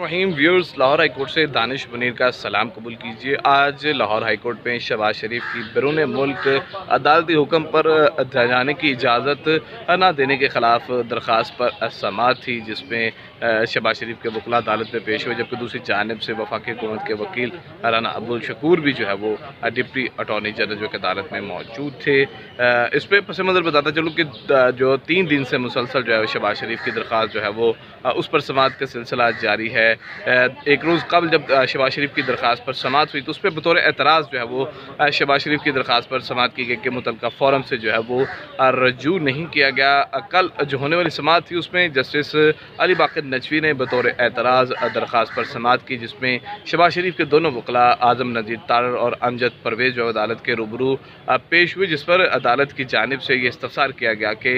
रहीम viewers, Lahore high court से दानिश मुनीर का सलाम कबूल कीजिए। आज लाहौर हाई कोर्ट में शहबाज शरीफ की बैरून मुल्क अदालती हुक्म पर जाने की इजाज़त न देने के ख़िलाफ़ दरख्वास्त पर समाअत थी, जिसमें शहबाज शरीफ के वकला अदालत में पेश हुए, जबकि दूसरी जानिब से वफाकी हुकूमत के वकील राना अब्दुल शकूर भी जो है वो डिप्टी अटॉर्नी जनरल जो कि अदालत में मौजूद थे। इस पर पस मंज़र बताता चलूँ कि जो 3 दिन से मुसलसल जो है शहबाज शरीफ की दरख्वास्त जो है वो उस पर समाअत का सिलसिला जारी है। एक रोज़ कबल जब शहबाज शरीफ की दरख्वास्त पर समाअत हुई तो उस पर बतौर एतराज़ जो है वो शहबाज शरीफ की दरख्वास्त पर समाअत की गई कि मुतल्लिका फ़ोरम से जो है वो रजू नहीं किया गया। कल जो होने वाली समाअत थी उसमें जस्टिस अली बाकर नजवी ने बतौर एतराज़ दरख्वास्त पर समाअत की, जिसमें शहबाज शरीफ के दोनों वकला आज़म नज़ीर तारर और अमजद परवेज़ जो अदालत के रूबरू पेश हुए, जिस पर अदालत की जानिब से ये इस्तफ़सार किया गया कि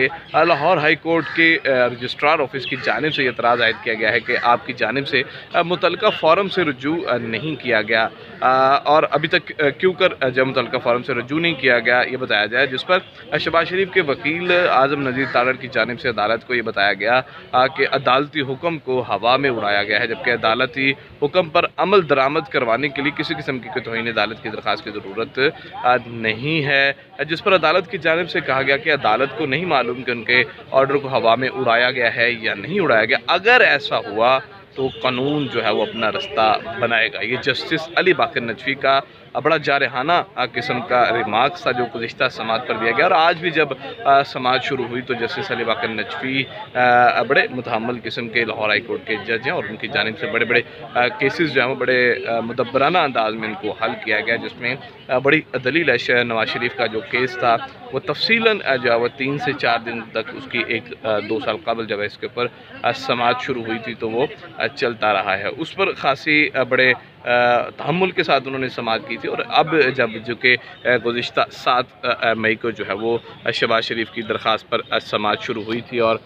लाहौर हाई कोर्ट के रजिस्ट्रार ऑफिस की जानिब से एतराज़ आयद किया गया है कि आपकी जानिब से मुतल्लिका फ़ॉरम से रजू नहीं किया गया, और अभी तक क्यों कर जब मुतल्लिका फ़ॉरम से रजू नहीं किया गया ये बताया जाए, जिस पर शहबाज शरीफ के वकील आज़म नज़ीर तारर की जानिब से अदालत को ये बताया गया कि अदालती हुक्म को हवा में उड़ाया गया है, जबकि अदालती हुक्म पर अमल दरामद करवाने के लिए किसी किस्म की तौहीन अदालत की दरख्वास्त की ज़रूरत नहीं है, जिस पर अदालत की जानिब से कहा गया कि अदालत को नहीं मालूम कि उनके ऑर्डर को हवा में उड़ाया गया है या नहीं उड़ाया गया। अगर ऐसा हुआ तो कानून जो है वो अपना रास्ता बनाएगा। ये जस्टिस अली बाकर नजवी का बड़ा जारहाना किस्म का रिमार्क्स था जो गुज़िश्ता समाअत पर दिया गया, और आज भी जब समाअत शुरू हुई तो जस्टिस अली बाकर नजवी बड़े मुतहम्मिल किस्म के लाहौर हाई कोर्ट के जज हैं, और उनकी जानिब से बड़े बड़े केसेस जो हैं वो बड़े मुदब्बराना अंदाज में इनको हल किया गया, जिसमें बड़ी दलील है नवाज शरीफ का जो केस था वो तफसीलन जो है वो 3 से 4 दिन तक उसकी 1-2 साल कबल जब इसके ऊपर समाअत शुरू हुई थी तो वो चलता रहा है। उस पर खासी बड़े तहम्मुल के साथ उन्होंने समाअत की थी, और अब जब जो कि गुज़िश्ता 7 मई को जो है वो शहबाज शरीफ की दरख्वास्त पर समाअत शुरू हुई थी, और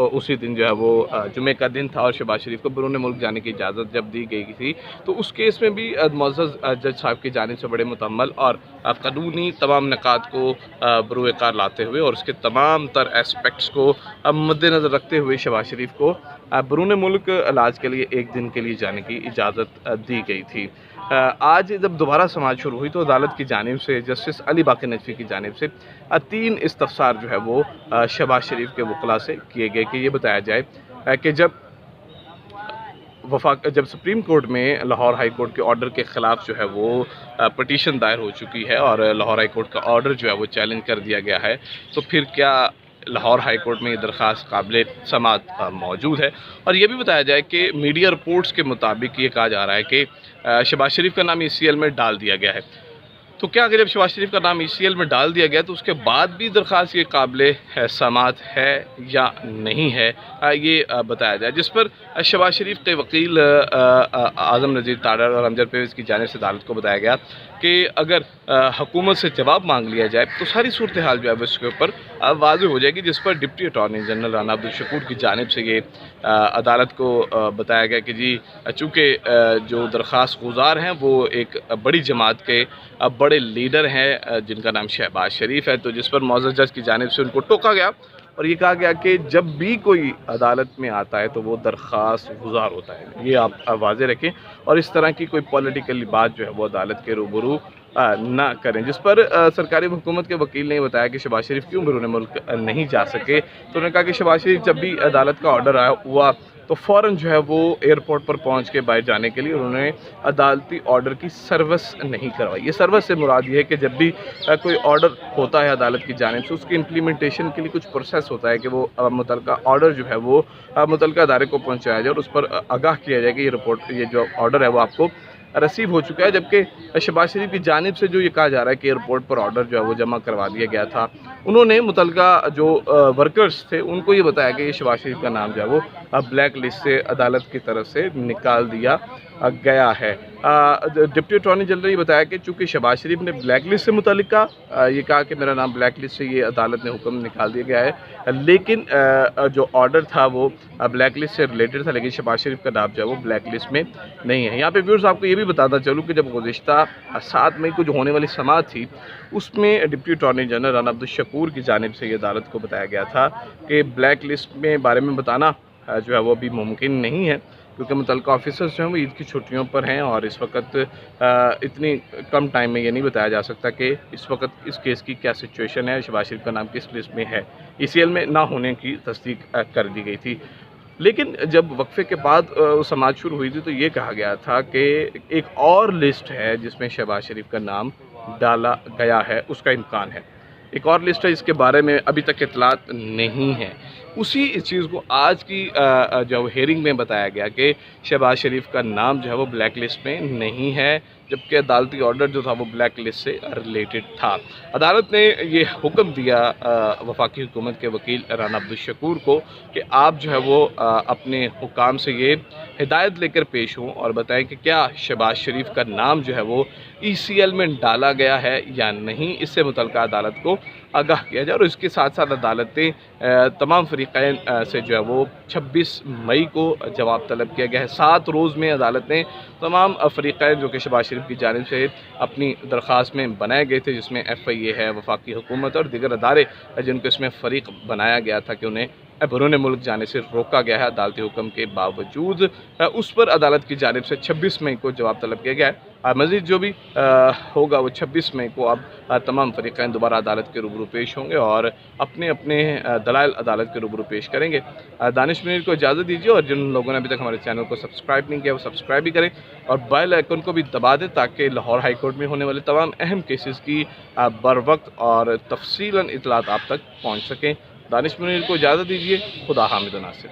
उसी दिन जो है वो जुमे का दिन था और शहबाज शरीफ को बैरून मुल्क जाने की इजाज़त जब दी गई थी तो उस केस में भी मुअज़्ज़ज़ जज साहब की जानिब से बड़े मुतम्मल और कानूनी तमाम निकात को बरूए कार लाते हुए और उसके तमाम तर एस्पेक्ट्स को मद्देनज़र रखते हुए शहबाज शरीफ को बैरून मुल्क इलाज के लिए 1 दिन के लिए जाने की इजाज़त दी गई थी। आज जब दोबारा समाअत शुरू हुई तो अदालत की जानिब से जस्टिस अली बाकर नजवी की जानिब से 3 इस्तफ़सार जो है वो शहबाज शरीफ के वकला से किए गए कि ये बताया जाए कि जब सुप्रीम कोर्ट में लाहौर हाई कोर्ट के ऑर्डर के ख़िलाफ़ जो है वो पटिशन दायर हो चुकी है और लाहौर हाई कोर्ट का ऑर्डर जो है वो चैलेंज कर दिया गया है, तो फिर क्या लाहौर हाई कोर्ट में ये दरख्वास्त काबिल समाअत मौजूद है। और ये भी बताया जाए कि मीडिया रिपोर्ट्स के मुताबिक ये कहा जा रहा है कि शहबाज शरीफ का नाम ECL में डाल दिया गया है, तो क्या अगर जब शहबाज शरीफ का नाम ECL में डाल दिया गया तो उसके बाद भी दरख्वास्त ये काबिल समाअत है या नहीं है, ये बताया जाए, जिस पर शहबाज शरीफ के वकील आज़म नज़ीर तारर और अमजद परवेज़ की जानिब से अदालत को बताया गया कि अगर हुकूमत से जवाब मांग लिया जाए तो सारी सूरत हाल जो है वो इसके ऊपर वाज़ेह हो जाएगी, जिस पर deputy attorney general Rana Abdul Shakoor की जानिब से ये अदालत को बताया गया कि जी चूँकि जो दरख्वास्त गुज़ार हैं वो एक बड़ी जमात के बड़े लीडर हैं जिनका नाम शहबाज शरीफ है, तो जिस पर मुअज़्ज़ज़ जज की जानिब से उनको टोका गया और ये कहा गया कि जब भी कोई अदालत में आता है तो वो दरख्वास्त गुज़ार होता है, ये आप वाज़ेह रखें, और इस तरह की कोई पॉलिटिकल बात जो है वो अदालत के रूबरू ना करें। जिस पर सरकारी हुकूमत के वकील ने बताया कि शहबाज शरीफ क्यों बैरून मुल्क नहीं जा सके, तो उन्होंने कहा कि शहबाज शरीफ जब भी अदालत का ऑर्डर आया हुआ तो फ़ौरन जो है वो एयरपोर्ट पर पहुंच के बाहर जाने के लिए उन्होंने अदालती ऑर्डर की सर्विस नहीं करवाई। ये सर्विस से मुराद ये है कि जब भी कोई ऑर्डर होता है अदालत की जानिब से उसकी इम्प्लीमेंटेशन के लिए कुछ प्रोसेस होता है कि वो मुतल्लिका ऑर्डर जो है वो मुतल्लिका अदारे को पहुँचाया जाए और उस पर आगाह किया जाए कि ये जो ऑर्डर है वो आपको रिसीव हो चुका है, जबकि शहबाज शरीफ की जानिब से जो ये कहा जा रहा है कि एयरपोर्ट पर ऑर्डर जो है वो जमा करवा दिया गया था, उन्होंने मुतल्लिका जो वर्कर्स थे उनको ये बताया कि ये शहबाज शरीफ का नाम जो है वो ब्लैक लिस्ट से अदालत की तरफ से निकाल दिया गया है। डिप्टी अटॉर्नी जनरल ने बताया कि चूँकि शहबाज शरीफ ने ब्लैक लिस्ट से मुतल्लिका ये कहा कि मेरा नाम ब्लैक लिस्ट से ये अदालत ने हुक्म निकाल दिया गया है, लेकिन जो ऑर्डर था वो ब्लैक लिस्ट से रिलेटेड था, लेकिन शहबाज शरीफ का नाम जो है वो ब्लैक लिस्ट में नहीं है। यहाँ पे व्यूअर्स आपको ये भी बताता चलूँ कि जब गुज़िश्ता 7 मई को जो होने वाली समाअत थी उसमें deputy attorney general Rana Abdul Shakoor की जानिब से ये अदालत को बताया गया था कि ब्लैक लिस्ट में बारे में बताना जो है वो अभी मुमकिन नहीं है, क्योंकि मुतल्लिका ऑफिसर्स जो हैं वो ईद की छुट्टियों पर हैं और इस वक्त इतनी कम टाइम में ये नहीं बताया जा सकता कि इस वक्त इस केस की क्या सिचुएशन है, शहबाज शरीफ का नाम किस लिस्ट में है। ECL में ना होने की तस्दीक कर दी गई थी। लेकिन जब वक्फे के बाद समाअत शुरू हुई थी तो ये कहा गया था कि एक और लिस्ट है जिसमें शहबाज शरीफ का नाम डाला गया है, उसका इम्कान है। एक और लिस्ट है जिसके बारे में अभी तक इतलात नहीं है। उसी चीज़ को आज की जो हेयरिंग में बताया गया कि शहबाज शरीफ का नाम जो है वो ब्लैक लिस्ट में नहीं है, जबकि अदालती ऑर्डर जो था वो ब्लैक लिस्ट से रिलेटेड था। अदालत ने ये हुक्म दिया वफाकी हुकूमत के वकील राना अब्दुल-शकूर को कि आप जो है वो अपने हुकाम से ये हिदायत लेकर पेश हों और बताएं कि क्या शहबाज शरीफ का नाम जो है वो ECL में डाला गया है या नहीं। इससे मुतल्लिका अदालत को आगाह किया जाए और इसके साथ साथ अदालत ने तमाम फरीक़ैन से जो है वो 26 मई को जवाब तलब किया गया है। 7 रोज़ में अदालत ने तमाम फरीक़ैन जो कि शहबाज शरीफ की जानिब से अपनी दरख्वास्त में बनाए गए थे, जिसमें FIA है, वफाकी हुकूमत और दीगर अदारे जिनको इसमें फ़रीक बनाया गया था कि उन्हें बैरून मुल्क जाने से रोका गया है अदालती हुक्म के बावजूद, उस पर अदालत की जानिब से 26 मई को जवाब तलब किया गया है। मज़ीद जो भी होगा वो 26 मई को अब तमाम फरीक़ैन दोबारा अदालत के रूबरू पेश होंगे और अपने अपने दलाइल अदालत के रूबरू पेश करेंगे। दानिश मुनीर को इजाज़त दीजिए और जिन लोगों ने अभी तक हमारे चैनल को सब्सक्राइब नहीं किया वो सब्सक्राइब भी करें और बेल आइकन को भी दबा दें ताकि लाहौर हाई कोर्ट में होने वाले तमाम अहम केसेस की बर वक्त और तफसीलन इतलात आप तक पहुँच सकें। दानिश मुनीर को इजाज़त दीजिए। खुदा हामिद नासिर।